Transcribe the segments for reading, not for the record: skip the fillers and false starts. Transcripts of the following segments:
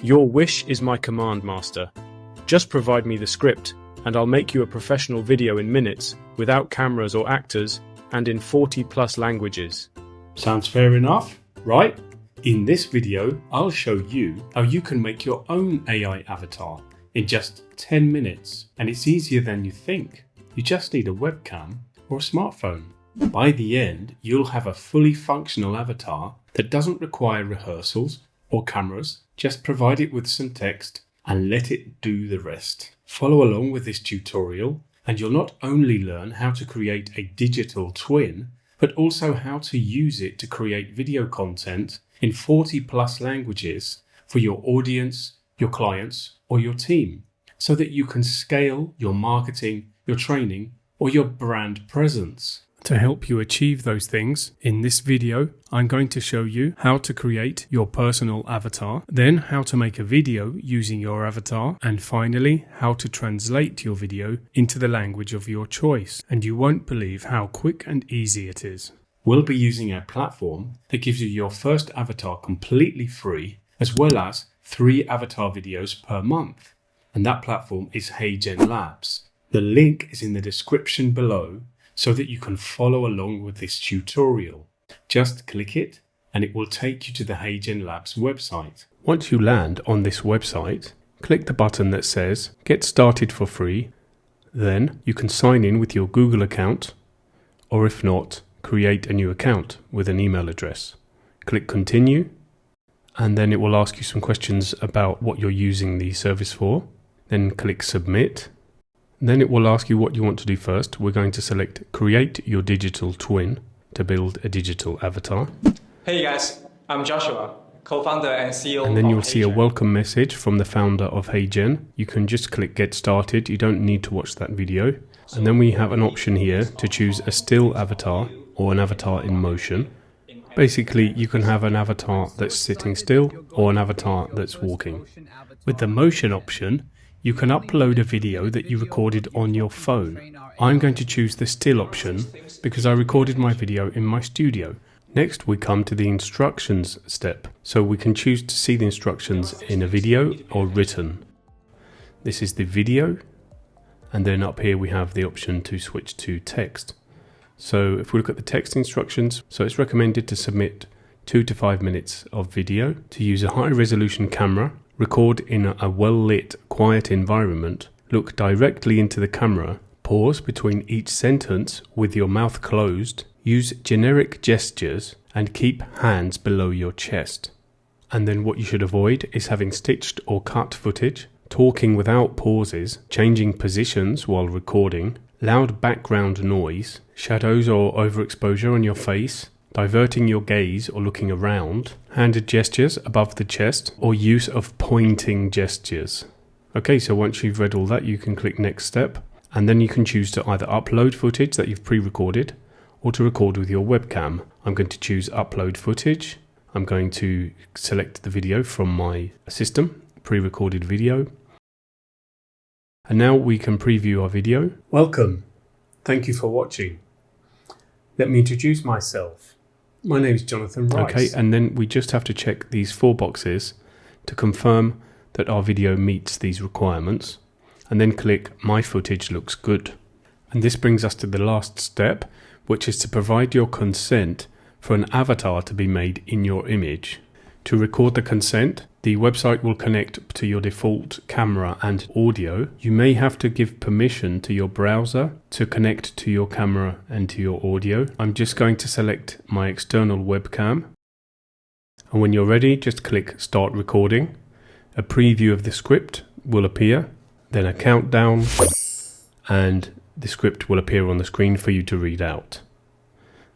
Your wish is my command, master. Just provide me the script, and I'll make you a professional video in minutes, without cameras or actors, and in 40+ languages. Sounds fair enough, right? In this video, I'll show you how you can make your own AI avatar in just 10 minutes. And it's easier than you think. You just need a webcam or a smartphone. By the end, you'll have a fully functional avatar that doesn't require rehearsals or cameras. Just provide it with some text and let it do the rest. Follow along with this tutorial and you'll not only learn how to create a digital twin, but also how to use it to create video content in 40+ languages for your audience, your clients, or your team, so that you can scale your marketing, your training, or your brand presence. To help you achieve those things, in this video, I'm going to show you how to create your personal avatar, then how to make a video using your avatar, and finally, how to translate your video into the language of your choice. And you won't believe how quick and easy it is. We'll be using a platform that gives you your first avatar completely free, as well as 3 avatar videos per month. And that platform is HeyGen Labs. The link is in the description below, so that you can follow along with this tutorial. Just click it and it will take you to the HeyGen Labs website. Once you land on this website, click the button that says Get Started for free. Then you can sign in with your Google account, or if not, create a new account with an email address. Click Continue, and then it will ask you some questions about what you're using the service for. Then click Submit. Then it will ask you what you want to do first. We're going to select Create Your Digital Twin to build a digital avatar. Hey guys, I'm Joshua, co-founder and CEO. And then you'll see a welcome message from the founder of HeyGen. You can just click Get Started. You don't need to watch that video. And then we have an option here to choose a still avatar or an avatar in motion. Basically, you can have an avatar that's sitting still or an avatar that's walking. With the motion option, you can upload a video that you recorded on your phone. I'm going to choose the still option because I recorded my video in my studio. Next, we come to the instructions step. So we can choose to see the instructions in a video or written. This is the video. And then up here we have the option to switch to text. So if we look at the text instructions, so it's recommended to submit 2 to 5 minutes of video, to use a high resolution camera, record in a well-lit, quiet environment, look directly into the camera, pause between each sentence with your mouth closed, use generic gestures, and keep hands below your chest. And then what you should avoid is having stitched or cut footage, talking without pauses, changing positions while recording, loud background noise, shadows or overexposure on your face, diverting your gaze or looking around, handed gestures above the chest, or use of pointing gestures. Okay, so once you've read all that, you can click Next Step, and then you can choose to either upload footage that you've pre-recorded or to record with your webcam. I'm going to choose Upload Footage. I'm going to select the video from my system, pre-recorded video. And now we can preview our video. Welcome. Thank you for watching. Let me introduce myself. My name is Jonathan Rice. Okay, and then we just have to check these 4 boxes to confirm that our video meets these requirements, and then click My Footage Looks Good. And this brings us to the last step, which is to provide your consent for an avatar to be made in your image. To record the consent, the website will connect to your default camera and audio. You may have to give permission to your browser to connect to your camera and to your audio. I'm just going to select my external webcam. And when you're ready, just click Start Recording. A preview of the script will appear, then a countdown, and the script will appear on the screen for you to read out.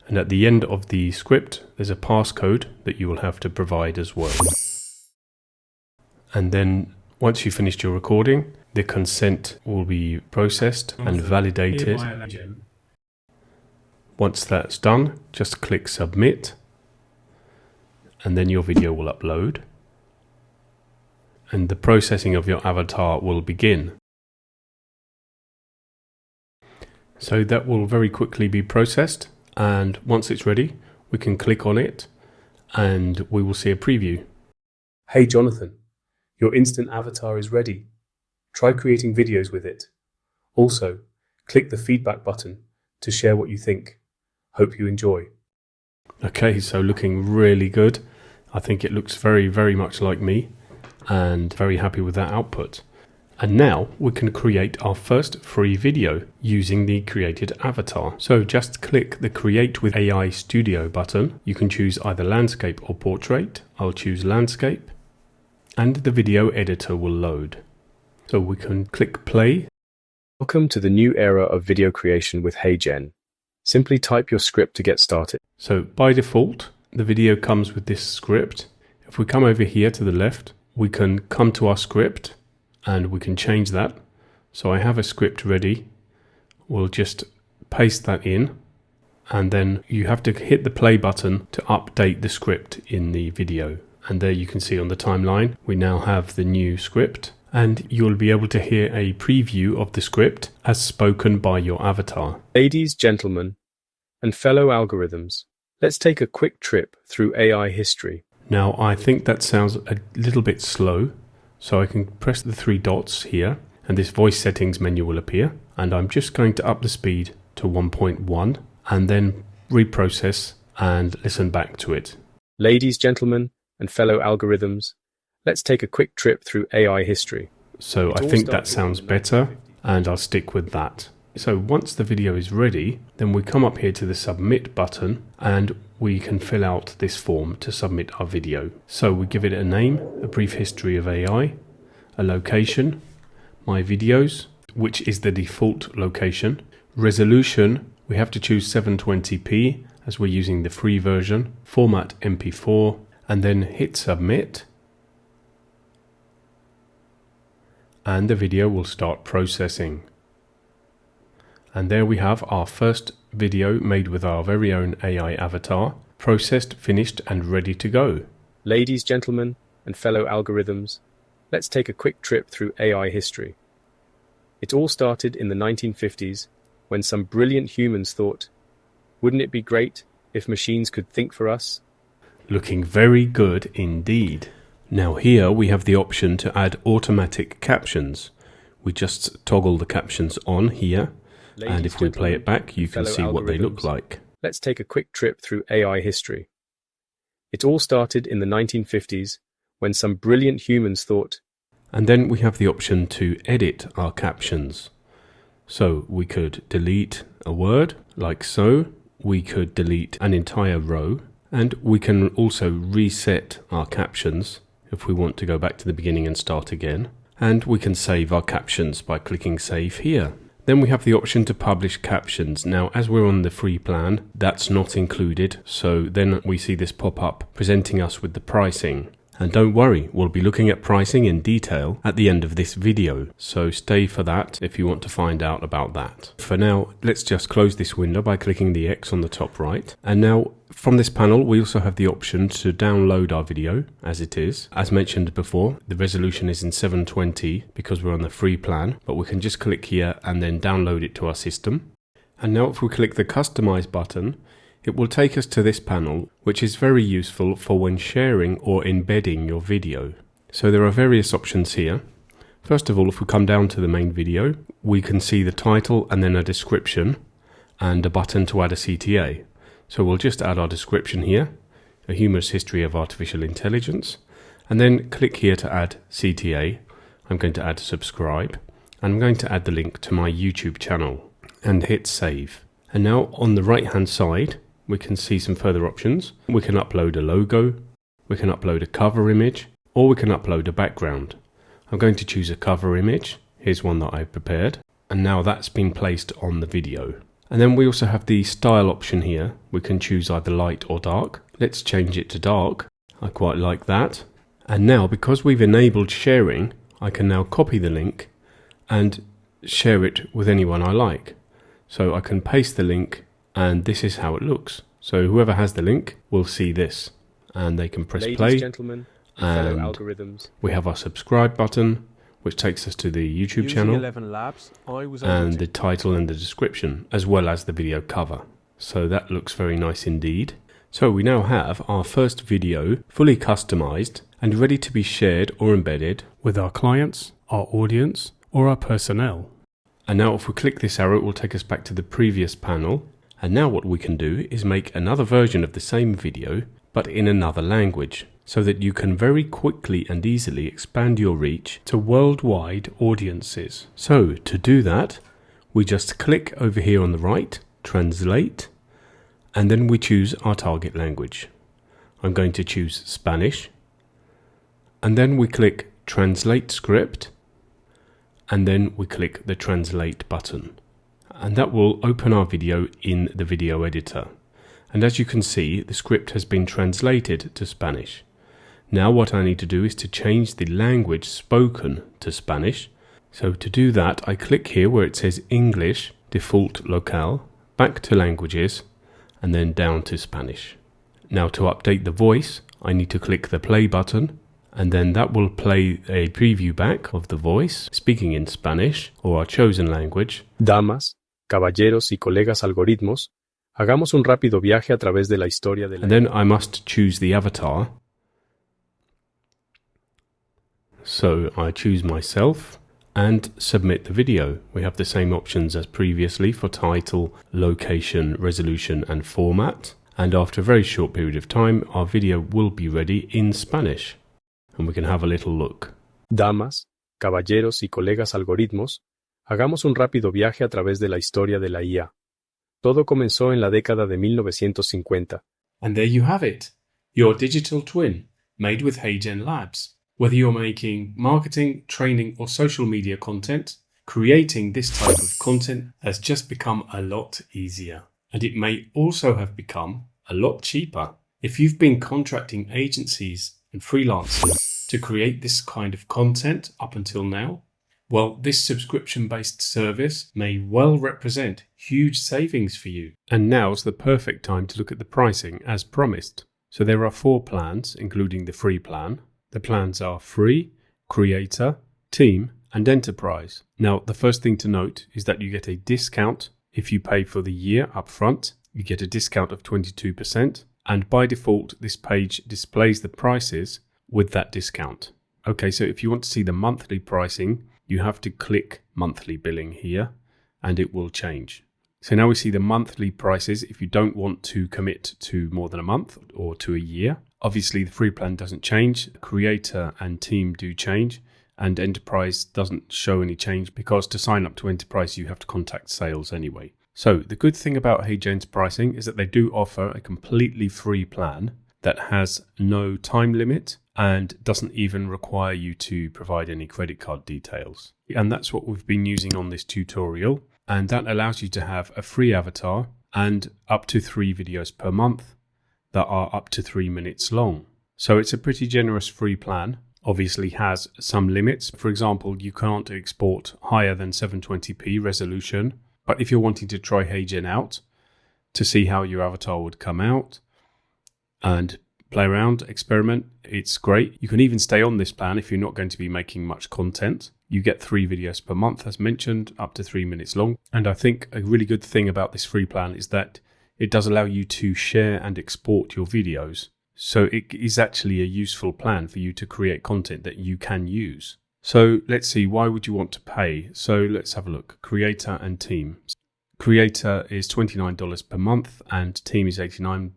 And at the end of the script, there's a passcode that you will have to provide as well. And then once you've finished your recording, the consent will be processed and validated. Once that's done, just click Submit, and then your video will upload. And the processing of your avatar will begin. So that will very quickly be processed, and once it's ready, we can click on it and we will see a preview. Hey Jonathan, Your instant avatar is ready. Try creating videos with it. Also, click the feedback button to share what you think. Hope you enjoy. Okay, so looking really good. I think it looks very, very much like me, and very happy with that output. And now we can create our first free video using the created avatar. So just click the Create with AI Studio button. You can choose either landscape or portrait. I'll choose landscape, and the video editor will load. So we can click play. Welcome to the new era of video creation with HeyGen. Simply type your script to get started. So by default, the video comes with this script. If we come over here to the left, we can come to our script and we can change that. So I have a script ready. We'll just paste that in, and then you have to hit the play button to update the script in the video. And there you can see on the timeline, we now have the new script, and you'll be able to hear a preview of the script as spoken by your avatar. Ladies, gentlemen, and fellow algorithms, let's take a quick trip through AI history. Now, I think that sounds a little bit slow, so I can press the three dots here, and this voice settings menu will appear, and I'm just going to up the speed to 1.1, and then reprocess and listen back to it. Ladies, gentlemen, and fellow algorithms, let's take a quick trip through AI history. So I think that sounds better, and I'll stick with that. So once the video is ready, then we come up here to the submit button, and we can fill out this form to submit our video. So we give it a name, a brief history of AI, a location, my videos, which is the default location. Resolution, we have to choose 720p as we're using the free version. Format MP4, and then hit submit. And the video will start processing. And there we have our first video made with our very own AI avatar, processed, finished, and ready to go. Ladies, gentlemen, and fellow algorithms, let's take a quick trip through AI history. It all started in the 1950s when some brilliant humans thought, wouldn't it be great if machines could think for us? Looking very good indeed. Now here we have the option to add automatic captions. We just toggle the captions on here. And if we play it back, you can see what they look like. Let's take a quick trip through AI history. It all started in the 1950s when some brilliant humans thought. And then we have the option to edit our captions. So we could delete a word, like so. We could delete an entire row. And we can also reset our captions if we want to go back to the beginning and start again. And we can save our captions by clicking save here. Then we have the option to publish captions. Now, as we're on the free plan, that's not included. So then we see this pop up presenting us with the pricing. And don't worry, we'll be looking at pricing in detail at the end of this video. So stay for that if you want to find out about that. For now, let's just close this window by clicking the X on the top right. And now from this panel, we also have the option to download our video as it is. As mentioned before, the resolution is in 720 because we're on the free plan, but we can just click here and then download it to our system. And now if we click the Customize button, it will take us to this panel, which is very useful for when sharing or embedding your video. So there are various options here. First of all, if we come down to the main video, we can see the title and then a description and a button to add a CTA. So we'll just add our description here, a humorous history of artificial intelligence, and then click here to add CTA. I'm going to add subscribe, and I'm going to add the link to my YouTube channel and hit save. And now on the right hand side, we can see some further options. We can upload a logo, we can upload a cover image, or we can upload a background. I'm going to choose a cover image. Here's one that I've prepared. And now that's been placed on the video. And then we also have the style option here. We can choose either light or dark. Let's change it to dark. I quite like that. And now because we've enabled sharing, I can now copy the link and share it with anyone I like. So I can paste the link, and this is how it looks. So whoever has the link will see this, and they can press play. Gentlemen, fellow algorithms. We have our subscribe button, which takes us to the YouTube channel, HeyGen Labs, and the title and the description, as well as the video cover. So that looks very nice indeed. So we now have our first video fully customized, and ready to be shared or embedded with our clients, our audience, or our personnel. And now if we click this arrow, it will take us back to the previous panel. And now what we can do is make another version of the same video, but in another language, so that you can very quickly and easily expand your reach to worldwide audiences. So to do that, we just click over here on the right, translate, and then we choose our target language. I'm going to choose Spanish, and then we click Translate Script, and then we click the Translate button. And that will open our video in the video editor. And as you can see, the script has been translated to Spanish. Now what I need to do is to change the language spoken to Spanish. So to do that, I click here where it says English, default locale, back to languages, and then down to Spanish. Now to update the voice, I need to click the play button, and then that will play a preview back of the voice speaking in Spanish or our chosen language. Damas, caballeros y colegas algoritmos, hagamos un rápido viaje a través de la historia de la... And then I must choose the avatar. So I choose myself and submit the video. We have the same options as previously for title, location, resolution and format. And after a very short period of time, our video will be ready in Spanish. And we can have a little look. Damas, caballeros y colegas algoritmos, hagamos un rápido viaje a través de la historia de la IA. Todo comenzó en la década de 1950. And there you have it, your digital twin, made with HeyGen Labs. Whether you're making marketing, training or social media content, creating this type of content has just become a lot easier. And it may also have become a lot cheaper. If you've been contracting agencies and freelancers to create this kind of content up until now, well, this subscription-based service may well represent huge savings for you. And now's the perfect time to look at the pricing as promised. So there are 4 plans, including the free plan. The plans are free, creator, team, and enterprise. Now, the first thing to note is that you get a discount if you pay for the year up front. You get a discount of 22%. And by default, this page displays the prices with that discount. Okay, so if you want to see the monthly pricing, you have to click monthly billing here and it will change. So now we see the monthly prices if you don't want to commit to more than a month or to a year. Obviously, the free plan doesn't change. Creator and team do change, and enterprise doesn't show any change because to sign up to enterprise, you have to contact sales anyway. So the good thing about HeyGen's pricing is that they do offer a completely free plan that has no time limit and doesn't even require you to provide any credit card details. And that's what we've been using on this tutorial. And that allows you to have a free avatar and up to 3 videos per month that are up to 3 minutes long. So it's a pretty generous free plan. Obviously has some limits. For example, you can't export higher than 720p resolution. But if you're wanting to try HeyGen out to see how your avatar would come out and play around, experiment, it's great. You can even stay on this plan if you're not going to be making much content. You get 3 videos per month, as mentioned, up to 3 minutes long. And I think a really good thing about this free plan is that it does allow you to share and export your videos. So it is actually a useful plan for you to create content that you can use. So let's see, why would you want to pay? So let's have a look. Creator and team. Creator is $29 per month and team is $89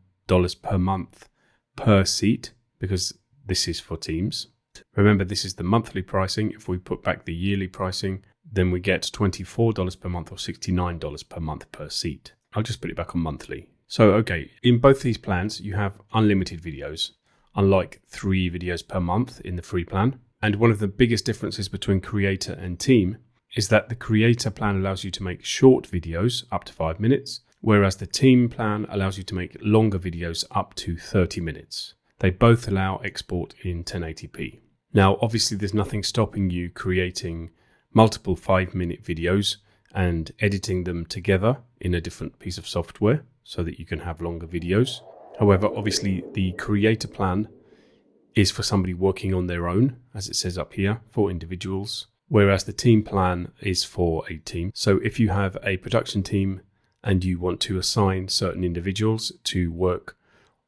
per month per seat because this is for teams. Remember, this is the monthly pricing. If we put back the yearly pricing, then we get $24 per month or $69 per month per seat. I'll just put it back on monthly. So, okay, in both these plans, you have unlimited videos, unlike 3 videos per month in the free plan. And one of the biggest differences between creator and team is that the creator plan allows you to make short videos up to 5 minutes, whereas the team plan allows you to make longer videos up to 30 minutes. They both allow export in 1080p. Now, obviously, there's nothing stopping you creating multiple 5-minute videos and editing them together in a different piece of software so that you can have longer videos. However, obviously, the creator plan is for somebody working on their own, as it says up here, for individuals, whereas the team plan is for a team. So if you have a production team and you want to assign certain individuals to work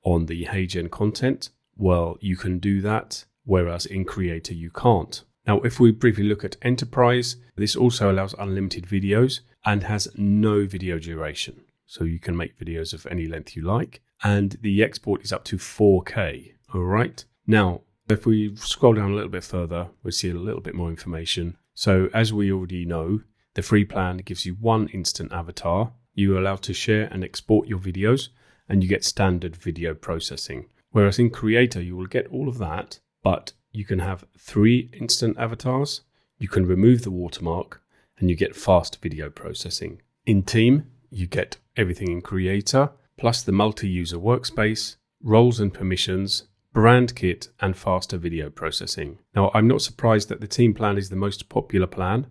on the HeyGen content, well, you can do that whereas in Creator you can't. Now, if we briefly look at Enterprise, this also allows unlimited videos and has no video duration. So you can make videos of any length you like, and the export is up to 4K. All right. Now, if we scroll down a little bit further, we'll see a little bit more information. So as we already know, the free plan gives you one instant avatar. You are allowed to share and export your videos, and you get standard video processing. Whereas in Creator, you will get all of that, but you can have 3 instant avatars, you can remove the watermark, and you get fast video processing. In Team, you get everything in Creator, plus the multi-user workspace, roles and permissions, brand kit, and faster video processing. Now, I'm not surprised that the Team plan is the most popular plan,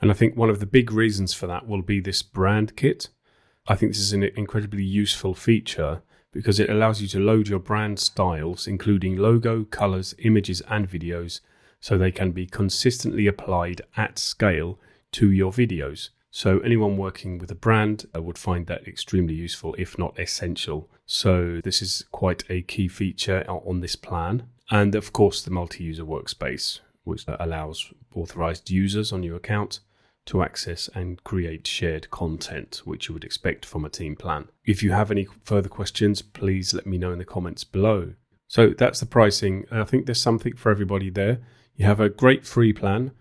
and I think one of the big reasons for that will be this brand kit. I think this is an incredibly useful feature because it allows you to load your brand styles, including logo, colors, images, and videos, so they can be consistently applied at scale to your videos. So anyone working with a brand would find that extremely useful, if not essential. So this is quite a key feature on this plan. And of course, the multi-user workspace, which allows authorized users on your account to access and create shared content, which you would expect from a team plan. If you have any further questions, please let me know in the comments below. So that's the pricing. I think there's something for everybody there. You have a great free plan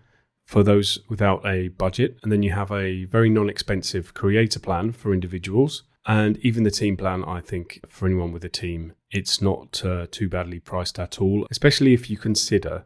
for those without a budget, and then you have a very non-expensive creator plan for individuals. And even the team plan, I think, for anyone with a team, it's not too badly priced at all, especially if you consider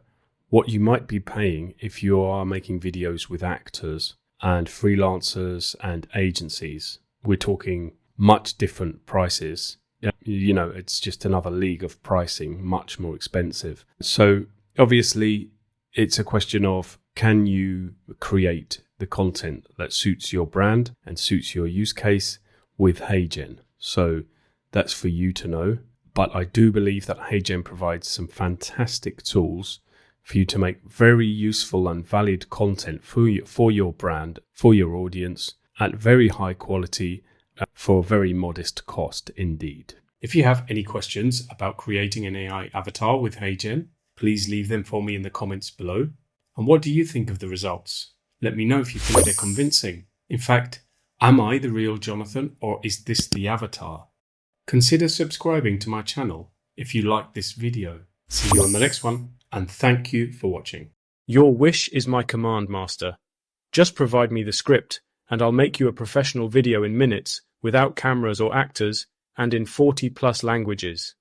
what you might be paying if you are making videos with actors and freelancers and agencies. We're talking much different prices. You know, it's just another league of pricing, much more expensive. So obviously, it's a question of, can you create the content that suits your brand and suits your use case with HeyGen? So that's for you to know. But I do believe that HeyGen provides some fantastic tools for you to make very useful and valid content for your brand, for your audience, at very high quality, for a very modest cost indeed. If you have any questions about creating an AI avatar with HeyGen, please leave them for me in the comments below. And what do you think of the results? Let me know if you think they're convincing. In fact, am I the real Jonathan, or is this the avatar? Consider subscribing to my channel if you like this video. See you on the next one, and thank you for watching. Your wish is my command, master. Just provide me the script, and I'll make you a professional video in minutes, without cameras or actors, and in 40+ languages.